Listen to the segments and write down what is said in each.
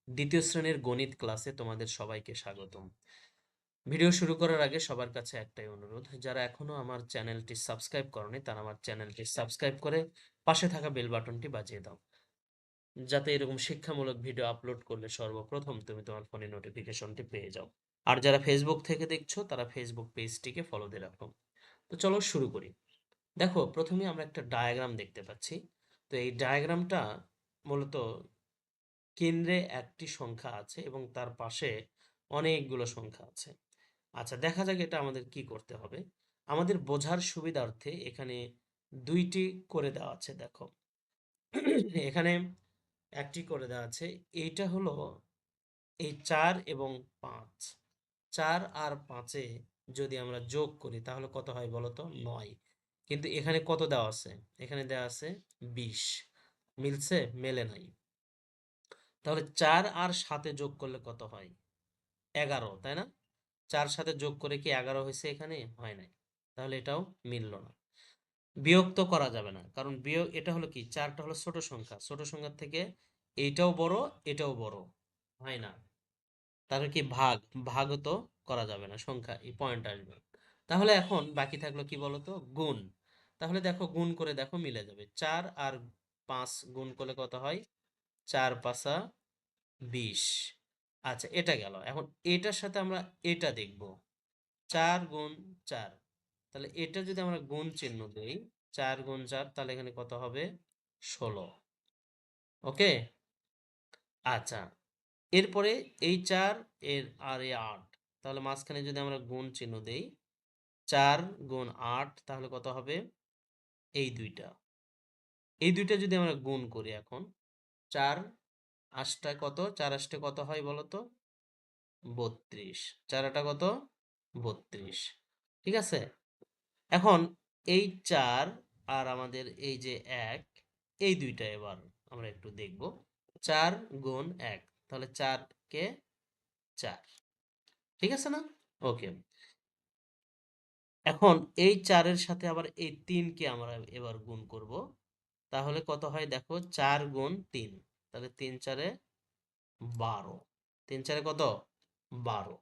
দ্বিতীয় শ্রেণীর গণিত ক্লাসে তোমাদের সবাইকে স্বাগতম। ভিডিও শুরু করার আগে সবার কাছে একটাই অনুরোধ, যারা এখনো আমার চ্যানেলটি সাবস্ক্রাইব করনি তারা আমার চ্যানেলটি সাবস্ক্রাইব করে পাশে থাকা বেল বাটনটি বাজিয়ে দাও, যাতে এরকম শিক্ষামূলক ভিডিও আপলোড করলে সর্বপ্রথম তুমি তোমার ফোনে নোটিফিকেশনটি পেয়ে যাও। আর যারা ফেসবুক থেকে দেখছো তারা ফেসবুক পেজটিকে ফলো দিয়ে রাখো। তো চলো শুরু করি। দেখো, প্রথমে আমরা একটা ডায়াগ্রাম দেখতে পাচ্ছি। তো এই ডায়াগ্রামটা মূলত কেন্দ্রে একটি সংখ্যা আছে এবং তার পাশে অনেকগুলো সংখ্যা আছে। আচ্ছা, দেখা যাক এটা আমাদের কি করতে হবে। আমাদের বোঝার সুবিধার্থে এখানে দুইটি করে দেওয়া আছে। দেখো, এখানে একটি করে দেওয়া আছে। এইটা হলো এই 4 এবং 5। 4 আর 5-এ যদি আমরা যোগ করি তাহলে কত হয় বলো তো? 9। কিন্তু এখানে কত দেওয়া আছে? এখানে দেওয়া আছে 20। মিলছে? মেলে নাই। তাহলে 4 আর 7-এ যোগ করলে কত হয়? 11, তাই না? 4 সাথে যোগ করে কি 11 হয়েছে? এখানে হয় নাই। তাহলে এটাও মিলল না। বিয়োগ তো করা যাবে না, কারণ বিয়োগ এটা হলো কি, 4টা হলো ছোট সংখ্যা, ছোট সংখ্যার থেকে এইটাও বড় এটাও বড়, হয় না। তাহলে কি ভাগ, ভাগও তো করা যাবে না, সংখ্যা এই পয়েন্ট আসবে। তাহলে এখন বাকি থাকলো কি বলতো? গুণ। তাহলে দেখো, গুণ করে দেখো মিলে যাবে। 4 আর 5 গুণ করলে কত হয়? 4 5 20। আচ্ছা, এটা গেল। এখন এটার সাথে আমরা এটা দেখব। 4 গুণ 4। তাহলে এটা যদি আমরা গুণ চিহ্ন দেই, 4 গুণ 4, তাহলে এখানে কত হবে? 16। ওকে। আচ্ছা, এরপরে এই 4 এর আর এই 8, তাহলে মাঝখানে যদি আমরা গুণ চিহ্ন দেই, 4 গুণ 8, তাহলে কত হবে? এই দুইটা, এই দুইটা যদি আমরা গুণ করি এখন, 4 8 কত? 4 8 কত হয় বলো তো? 32। 4 8 কত? 32। ঠিক আছে। এখন এই 4 আর আমাদের এই যে 1, এই দুইটা এবার আমরা একটু দেখব। 4 গুণ 1, তাহলে 4 কে 4। ঠিক আছে না? ওকে। এখন এই 4 এর সাথে আবার এই 3 কে আমরা এবার গুণ করব। তাহলে কত হয় দেখো? 4 গুণ 3, তাহলে 3 4 12। 3 4 কত? 12।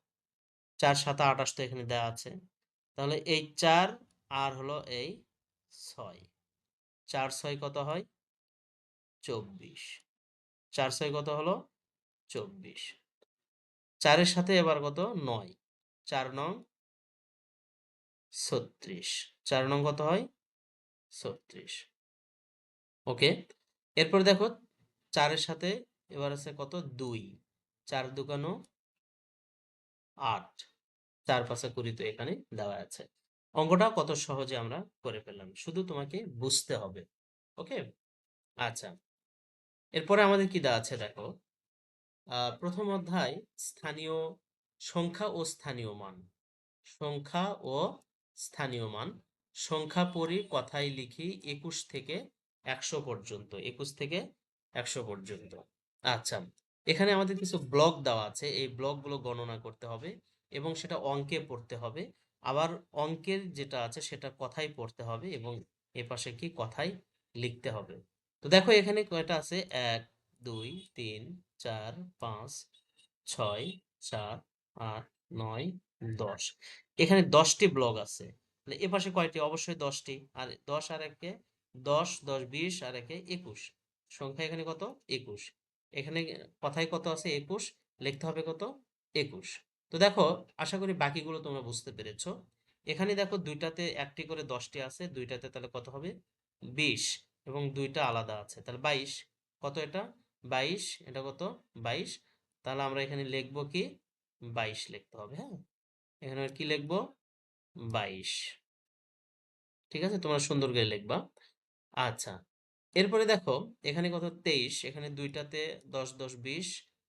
4 7 28 তো এখানে দেওয়া আছে। তাহলে এই 4 আর হলো এই 6। 4 6 কত হয়? 24। 4 6 কত হলো? 24। 4 এর সাথে এবার কত? 9। 4 নং 36। 4 নং কত হয়? 36। ওকে। এরপর দেখো, 4 এর সাথে এবার আছে কত? 2। 4 দুগুণ 8। 4 5 20 তো এখানে দেওয়া আছে। অঙ্কটা কত সহজে আমরা করে ফেললাম, শুধু তোমাকে বুঝতে হবে। ওকে। আচ্ছা, এরপরে আমাদের কি দেওয়া আছে দেখো। প্রথম অধ্যায়, স্থানীয় সংখ্যা ও স্থানীয় মান। সংখ্যা ও স্থানীয় মান। সংখ্যা পড়ি, কথায় লিখি 21 থেকে 100 পর্যন্ত। 21 থেকে 100 পর্যন্ত। আচ্ছা, এখানে আমাদের কিছু ব্লক দেওয়া আছে। এই ব্লকগুলো গণনা করতে হবে এবং সেটা অঙ্কে পড়তে হবে। আবার অঙ্কের যেটা আছে সেটা কথায় পড়তে হবে এবং এপাশে কি কথায় লিখতে হবে। তো দেখো এখানে কয়টা আছে? 1 2 3 4 5 6 7 8 9 10। এখানে 10টি ব্লক আছে। তাহলে এপাশে কয়টি? অবশ্যই 10টি। আর 10 আর একে 10, 10 20 আর একে 21। সংখ্যা এখানে কত? 21। এখানে কথায় কত আছে? 21। লিখতে হবে কত? 21। তো দেখো, আশা করি বাকিগুলো তোমরা বুঝতে পেরেছো। এখানে দেখো দুইটাতে একটি করে 10টি আছে, দুইটাতে তাহলে কত হবে? 20। এবং দুইটা আলাদা আছে, তাহলে 22। কত এটা? 22। এটা কত? 22। তাহলে আমরা এখানে লিখবো কি? 22 লিখতে হবে। হ্যাঁ, এখানে আর কি লিখবো? 22। ঠিক আছে, তোমরা সুন্দর করে লিখবা। আচ্ছা, এরপরে দেখো এখানে কত? 23। এখানে দুইটাতে 10 10 20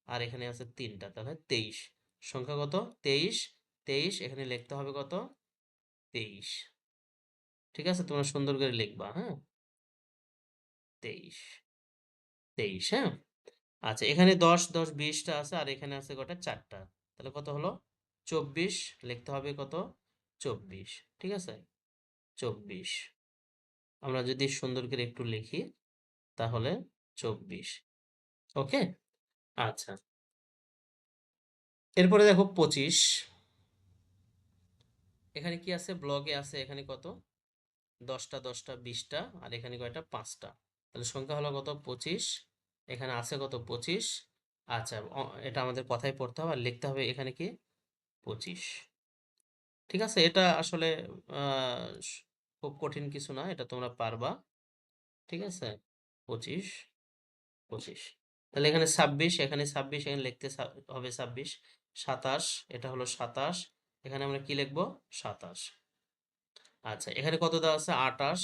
আর এখানে আছে তিনটা, তাহলে 23। সংখ্যা কত? 23। 23 এখানে লিখতে হবে কত? 23। ঠিক আছে, তোমরা সুন্দর করে লিখবা। হ্যাঁ, 23। 23। হ্যাঁ। আচ্ছা, এখানে 10 10 20টা আছে আর এখানে আছে কটা? 4টা। তাহলে কত হলো? 24। লিখতে হবে কত? 24। ঠিক আছে, 24। আমরা যদি সুন্দর করে একটু লিখি তাহলে 24। ওকে। আচ্ছা, এরপরে দেখো 25, এখানে কি আছে, ব্লগে আছে এখানে কত, 10টা 10টা 20টা, আর এখানে কয়টা, 5টা। তাহলে সংখ্যা হলো কত, 25। এখানে আছে কত, 25। আচ্ছা, এটা আমাদের কথায় পড়তে হবে আর লিখতে হবে এখানে কি, 25। ঠিক আছে, এটা আসলে খুব কঠিন কিছু না, এটা তোমরা পারবা। ঠিক আছে, 25 25। তাহলে এখানে 26, এখানে 26, এখানে লিখতে হবে 26। 27, এটা হলো 27, এখানে আমরা কি লিখবো, 27। আচ্ছা, এখানে কত দেওয়া আছে, 28,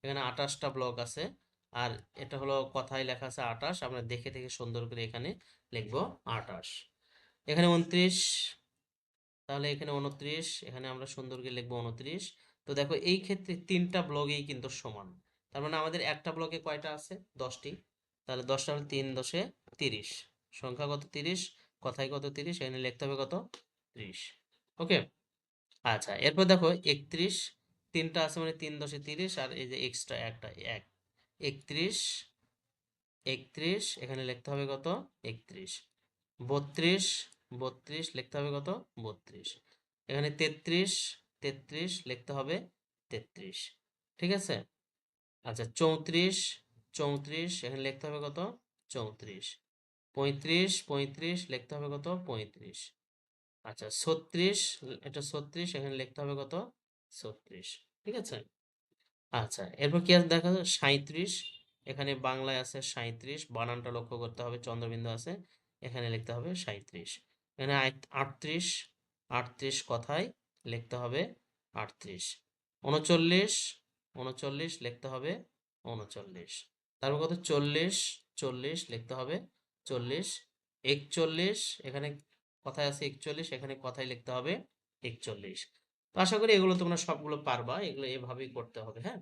এখানে 28টা ব্লক আছে। আর এটা হলো কথায় লেখা আছে 28, আমরা দেখে দেখে সুন্দর করে এখানে লিখবো 28। এখানে 29, তাহলে এখানে 29, এখানে আমরা সুন্দর করে লিখবো 29। তো দেখো এই ক্ষেত্রে 3টা ব্লকেই কিন্তু সমান, তার মানে আমাদের একটা ব্লকে কয়টা আছে, 10টি। তাহলে 10টা হলে 3 10 30, সংখ্যা কত, 30, কথায় কত, 30, এখানে লিখতে হবে কত, 30। ওকে। আচ্ছা, এরপর দেখো 31, 3টা আছে মানে 3 10 30, আর এই যে এক্সট্রা একটা 1, 31 31, এখানে লিখতে হবে কত, 31। 32 32, লিখতে হবে কত, 32। এখানে 33 33, লিখতে হবে 33। ঠিক আছে। আচ্ছা, 34 34, এখানে লিখতে হবে কত, 34। 35 35, লিখতে হবে কত, 35। আচ্ছা, 36, এটা 36, এখানে লিখতে হবে কত, 36। ঠিক আছে। আচ্ছা, এরপর কি আছে দেখা যায়, 37, এখানে বাংলায় আছে 37, বানানটা লক্ষ্য করতে হবে, চন্দ্রবিন্দু আছে, এখানে লিখতে হবে 37। এখানে 38 38, কথায় লিখতে হবে 38। 39 39, লিখতে হবে 39। তারপর কত, 40 40, লিখতে হবে 40। 41, এখানে কথায় আছে 41, এখানে কথায় লিখতে হবে 41। তো আশা করি এগুলো তোমরা সবগুলো পারবা, এগুলো এভাবেই করতে হবে, হ্যাঁ,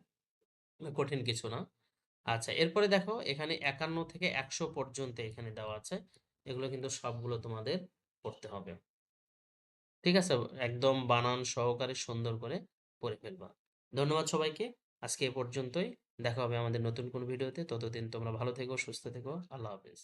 কঠিন কিছু না। আচ্ছা, এরপরে দেখো এখানে 51 থেকে 100 পর্যন্ত এখানে দেওয়া আছে, এগুলো কিন্তু সবগুলো তোমাদের পড়তে হবে। ঠিক আছে, একদম বানান সহকারে সুন্দর করে পড়ে ফেলবা। ধন্যবাদ সবাইকে, আজকে এ পর্যন্তই। দেখা হবে আমাদের নতুন কোন ভিডিওতে, ততদিন তোমরা ভালো থেকো, সুস্থ থেকো, আল্লাহ হাফেজ।